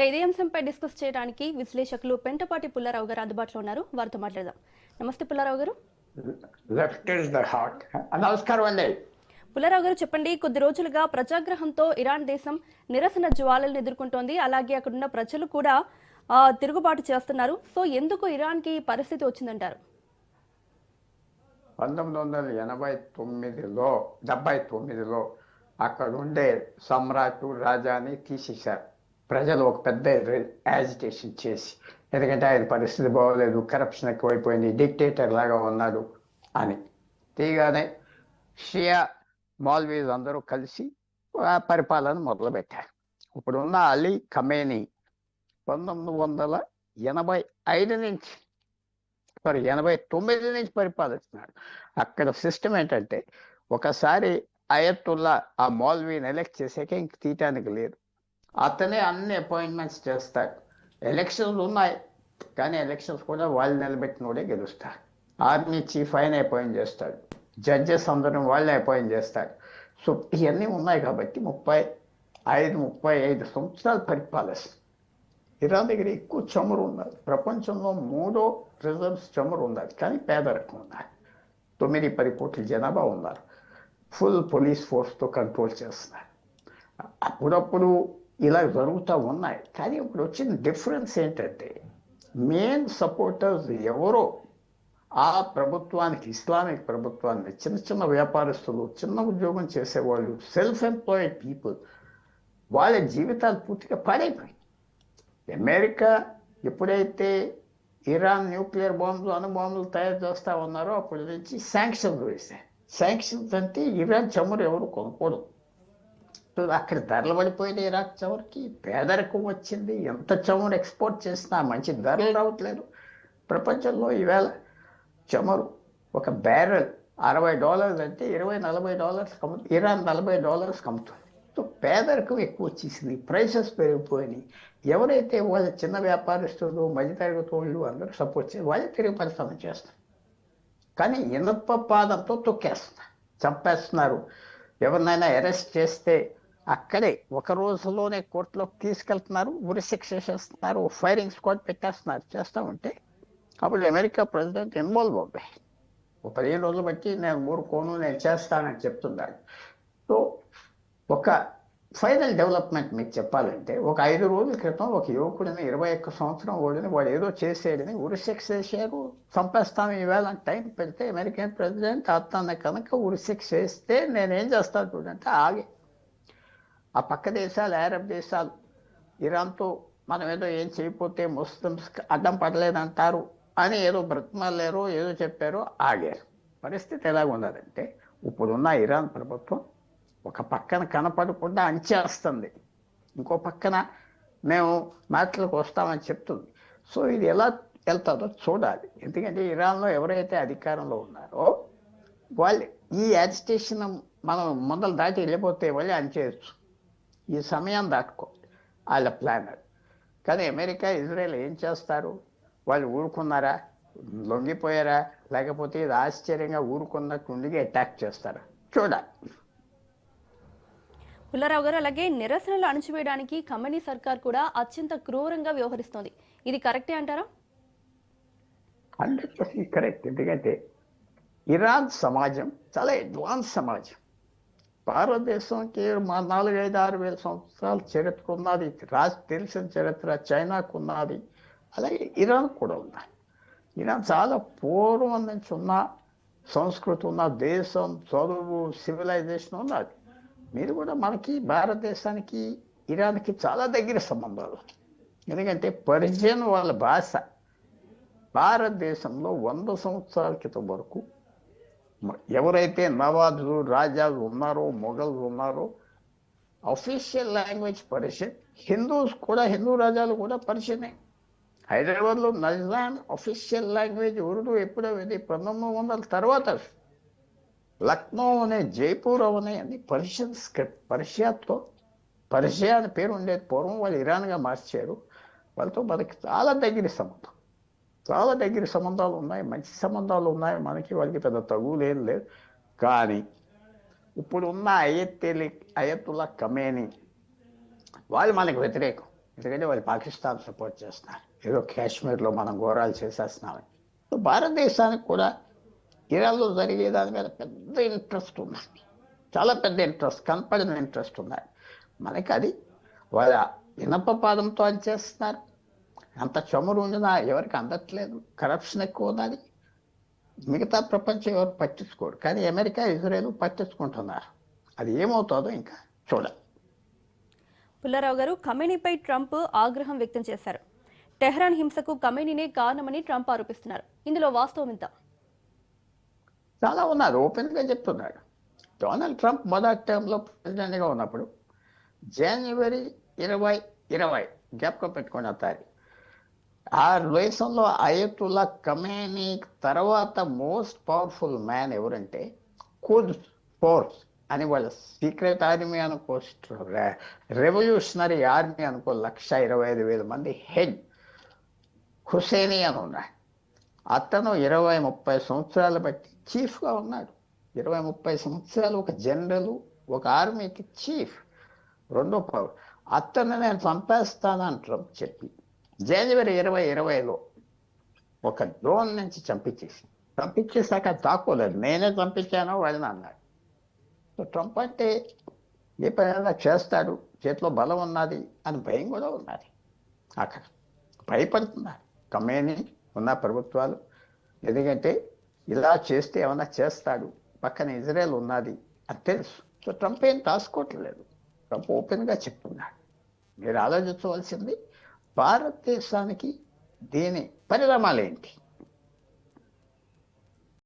ఇదే అంశంపై డిస్కస్ చేయడానికి విశ్లేషకులు పెంటపాటి పుల్లారావు గారు అందుబాటులో ఉన్నారు. వారితో మాట్లాడదాం. నమస్తే పుల్లారావు గారు. నమస్కారం అండి. పుల్లారావు గారు చెప్పండి, కొద్ది రోజులుగా ప్రజాగ్రహంతో ఇరాన్ దేశం నిరసన జ్వాలలను ఎదుర్కొంటోంది. అలాగే అక్కడున్న ప్రజలు కూడా తిరుగుబాటు చేస్తున్నారు. సో ఎందుకు ఇరాన్కి ఈ పరిస్థితి వచ్చిందంటారు? 1979లో అక్కడ ఉండే సమ్రాట్ రాజాని తీసేశారు. ప్రజలు ఒక పెద్ద యాజిటేషన్ చేసి, ఎందుకంటే ఆయన పరిస్థితి బాగోలేదు, కరప్షన్ ఎక్కువైపోయింది, డిక్టేటర్ లాగా ఉన్నాడు అని. తీగానే షియా మౌల్వీస్ అందరూ కలిసి పరిపాలన మొదలుపెట్టారు. ఇప్పుడున్న అలీ ఖమేనీ 1985 నుంచి 89 నుంచి పరిపాలిస్తున్నాడు. అక్కడ సిస్టమ్ ఏంటంటే, ఒకసారి అయతుల్లా ఆ మౌల్వీని ఎలక్ట్ చేసాక ఇంక తీయటానికి లేదు. అతనే అన్ని అపాయింట్మెంట్స్ చేస్తాడు. ఎలక్షన్స్ ఉన్నాయి, కానీ ఎలక్షన్స్ కూడా వాళ్ళు నిలబెట్టినోడే గెలుస్తారు. ఆర్మీ చీఫ్ ఆయన అపాయింట్ చేస్తాడు, జడ్జెస్ అందరం వాళ్ళే అపాయింట్ చేస్తారు. సో ఇవన్నీ ఉన్నాయి కాబట్టి 35 సంవత్సరాలు పరిపాలిస్తారు. ఇరాన్ దగ్గర ఎక్కువ చమురు ఉన్నది. ప్రపంచంలో 3వ రిజర్వ్స్ చమురు ఉన్నది, కానీ పేదరికం ఉన్నారు. 9-10 కోట్ల జనాభా ఉన్నారు. ఫుల్ పోలీస్ ఫోర్స్తో కంట్రోల్ చేస్తున్నారు. అప్పుడప్పుడు ఇలా జరుగుతూ ఉన్నాయి. కానీ ఇప్పుడు వచ్చిన డిఫరెన్స్ ఏంటంటే, మెయిన్ సపోర్టర్స్ ఎవరో ఆ ప్రభుత్వానికి, ఇస్లామిక్ ప్రభుత్వాన్ని, చిన్న చిన్న వ్యాపారస్తులు, చిన్న ఉద్యోగం చేసేవాళ్ళు, సెల్ఫ్ ఎంప్లాయిడ్ పీపుల్, వాళ్ళ జీవితాలు పూర్తిగా పాడైపోయాయి. అమెరికా ఎప్పుడైతే ఇరాన్ న్యూక్లియర్ బాంబులు, అణుబాంబులు తయారు చేస్తూ ఉన్నారో అప్పటి నుంచి శాంక్షన్స్ వేశాయి. శాంక్షన్స్ అంటే ఇరాన్ చమురు ఎవరు కొనుక్కోవడం. అక్కడ ధరలు పడిపోయిన ఇరాక్ చమురుకి, పేదరికం వచ్చింది. ఎంత చమురు ఎక్స్పోర్ట్ చేసినా మంచి ధరలు రావట్లేదు. ప్రపంచంలో ఈవేళ చమురు ఒక బ్యారెల్ $60 అంటే $20-40 కమ్ముతుంది. ఇరాన్ $40 కమ్ముతుంది. సో పేదరికం ఎక్కువ వచ్చేసింది, ప్రైసెస్ పెరిగిపోయినాయి. ఎవరైతే వాళ్ళ చిన్న వ్యాపారస్తులు, మధ్యతరగతి వాళ్ళు అందరూ సపోర్ట్ చేసి వాళ్ళే తిరిగి పరిశ్రమ చేస్తారు. కానీ ఇనప పాదంతో తొక్కేస్తున్నారు, చంపేస్తున్నారు. ఎవరినైనా అరెస్ట్ చేస్తే అక్కడే ఒక రోజులోనే కోర్టులోకి తీసుకెళ్తున్నారు, ఉరిశిక్ష చేస్తున్నారు, ఫైరింగ్ స్క్వాడ్ పెట్టేస్తున్నారు. చేస్తూ ఉంటే అప్పుడు అమెరికా ప్రెసిడెంట్ ఇన్వాల్వ్ అవుతాయి. ఒక 15 రోజులు బట్టి నేను ఊరుకోను, నేను చేస్తానని చెప్తున్నాడు. సో ఒక ఫైనల్ డెవలప్మెంట్ మీకు చెప్పాలంటే, ఒక 5 రోజుల క్రితం ఒక యువకుడిని, 21 సంవత్సరం ఓడిని, వాడు ఏదో చేసేయడని ఉరిశిక్ష చేశారు. చంపేస్తాను ఈవేళ టైం పెడితే అమెరికన్ ప్రెసిడెంట్ అతన్ని కనుక ఉరిశిక్ష చేస్తే నేనేం చేస్తాను చూడంటే ఆగే. ఆ పక్క దేశాలు, అరబ్ దేశాలు ఇరాన్తో మనం ఏదో ఏం చేయకపోతే ముస్లిమ్స్ అడ్డం పడలేదంటారు అని ఏదో బ్రతిమాలేరో ఏదో చెప్పారో ఆగారు. పరిస్థితి ఎలాగ ఉన్నదంటే, ఇప్పుడున్న ఇరాన్ ప్రభుత్వం ఒక పక్కన కనపడకుండా అంచేస్తుంది, ఇంకో పక్కన మేము మాటలకు వస్తామని చెప్తుంది. సో ఇది ఎలా వెళ్తుందో చూడాలి. ఎందుకంటే ఇరాన్లో ఎవరైతే అధికారంలో ఉన్నారో వాళ్ళు ఈ యాజిటేషన్ మనం మొదలు దాటి వెళ్ళిపోతే వాళ్ళే అంచేయచ్చు. ఈ సమయం దాటుకోవాలి వాళ్ళ ప్లాన్ అది. కానీ అమెరికా, ఇజ్రాయెల్ ఏం చేస్తారు? వాళ్ళు ఊరుకున్నారా, లొంగిపోయారా, లేకపోతే ఇది ఆశ్చర్యంగా ఊరుకున్నట్టు ఉండి అటాక్ చేస్తారా చూడాలి. పుల్లారావు గారు, అలాగే నిరసనలు అణచివేయడానికి ఖమేనీ సర్కార్ కూడా అత్యంత క్రూరంగా వ్యవహరిస్తోంది. ఇది కరెక్టే అంటారా? 100% కరెక్ట్. ఎందుకంటే ఇరాన్ సమాజం చాలా అడ్వాన్స్ సమాజం. భారతదేశంకి 4,000-6,000 సంవత్సరాల చరిత్ర ఉన్నది, తెలిసిన చరిత్ర చైనాకు ఉన్నది, అలాగే ఇరాన్ కూడా ఉన్నది. ఇరాన్ చాలా పూర్వం నుంచి ఉన్న సంస్కృతి ఉన్న దేశం, చదువు, సివిలైజేషన్ ఉన్నది. మీరు కూడా మనకి భారతదేశానికి ఇరాన్కి చాలా దగ్గర సంబంధాలు. ఎందుకంటే పర్షియన్ వాళ్ళ భాష భారతదేశంలో 100 సంవత్సరాల క్రితం వరకు ఎవరైతే నవాజులు, రాజాలు ఉన్నారో, మొఘల్స్ ఉన్నారో, అఫీషియల్ లాంగ్వేజ్ పర్షియన్. హిందూస్ కూడా, హిందూ రాజాలు కూడా పర్షియనే. హైదరాబాద్లో నజాం అఫీషియల్ లాంగ్వేజ్ ఉర్దూ ఎప్పుడో 1900 తర్వాత. లక్నో అనే, జైపూర్ అనే అన్ని పర్షియన్ స్క్రిప్ట్. పర్షియా అని పేరు ఉండేది పూర్వం, వాళ్ళు ఇరాన్గా మార్చారు. వాళ్ళతో మనకి చాలా దగ్గర సంబంధాలు ఉన్నాయి, మంచి సంబంధాలు ఉన్నాయి మనకి. వాళ్ళకి పెద్ద తగులేం లేదు. కానీ ఇప్పుడున్న అయతుల్లా ఖమేనీ వాళ్ళు మనకు వ్యతిరేకం. ఎందుకంటే వాళ్ళు పాకిస్తాన్ సపోర్ట్ చేస్తున్నారు, ఏదో కాశ్మీర్లో మనం ఘోరాలు చేసేస్తున్నామని. సో భారతదేశానికి కూడా ఇరాన్లో జరిగే దాని మీద పెద్ద ఇంట్రెస్ట్ ఉందండి, చాలా పెద్ద ఇంట్రెస్ట్, కనపడిన ఇంట్రెస్ట్ ఉన్నాయి మనకి. అది వాళ్ళ ఇనప పాదంతో అని చేస్తున్నారు. అంత చమురు ఉండినా ఎవరికి అందట్లేదు, కరప్షన్ ఎక్కువ ఉన్నది. మిగతా ప్రపంచం ఎవరు పట్టించుకోరు, కానీ అమెరికా ఇజ్రాయెల్ పట్టించుకుంటున్నారు. అది ఏమవుతుందో ఇంకా చూడాలి. పుల్లారావు గారు, ఖమేనీపై ట్రంప్ ఆగ్రహం వ్యక్తం చేశారు. టెహ్రాన్ హింసకు ఖమేనీనే కారణమని ట్రంప్ ఆరోపిస్తున్నారు. ఇందులో వాస్తవం ఎంత? చాలా ఉన్నారు, ఓపెన్గా చెప్తున్నాడు. డొనాల్డ్ ట్రంప్ మొదటి టైంలో ప్రెసిడెంట్గా ఉన్నప్పుడు జనవరి 2020 జ్ఞాపకం పెట్టుకున్న తారీఖు, ఆ దేశంలో అయతుల్లా ఖమేనీ తర్వాత మోస్ట్ పవర్ఫుల్ మ్యాన్ ఎవరంటే ఖుద్స్ ఫోర్స్ అని వాళ్ళ సీక్రెట్ ఆర్మీ అనుకో, రెవల్యూషనరీ ఆర్మీ అనుకో, 125,000 మంది హెడ్ హుసేనీ అని ఉన్నాడు. అతను 20-30 సంవత్సరాలు బట్టి చీఫ్గా ఉన్నాడు. 20-30 సంవత్సరాలు ఒక జనరల్, ఒక ఆర్మీకి చీఫ్, రెండో పవర్. అతను నేను చంపేస్తానని ట్రంప్ చెప్పి జనవరి 2020లో ఒక డ్రోన్ నుంచి చంపించేశాక దాక్కోలేదు, నేనే చంపించానో వాళ్ళని అన్నాడు. సో ట్రంప్ అంటే ఏ పనైనా చేస్తాడు, చేతిలో బలం ఉన్నది అని భయం కూడా ఉన్నది. అక్కడ భయపడుతున్నారు ఖమేనీ ఉన్న ప్రభుత్వాలు, ఎందుకంటే ఇలా చేస్తే ఏమన్నా చేస్తాడు, పక్కన ఇజ్రాయెల్ ఉన్నది అని తెలుసు. సో ట్రంప్ ఏం దాచుకోవట్లేదు, ట్రంప్ ఓపెన్గా చెప్తున్నాడు. మీరు ఆలోచించవలసింది భారతదేశానికి దీని పరిణామాలు ఏంటి.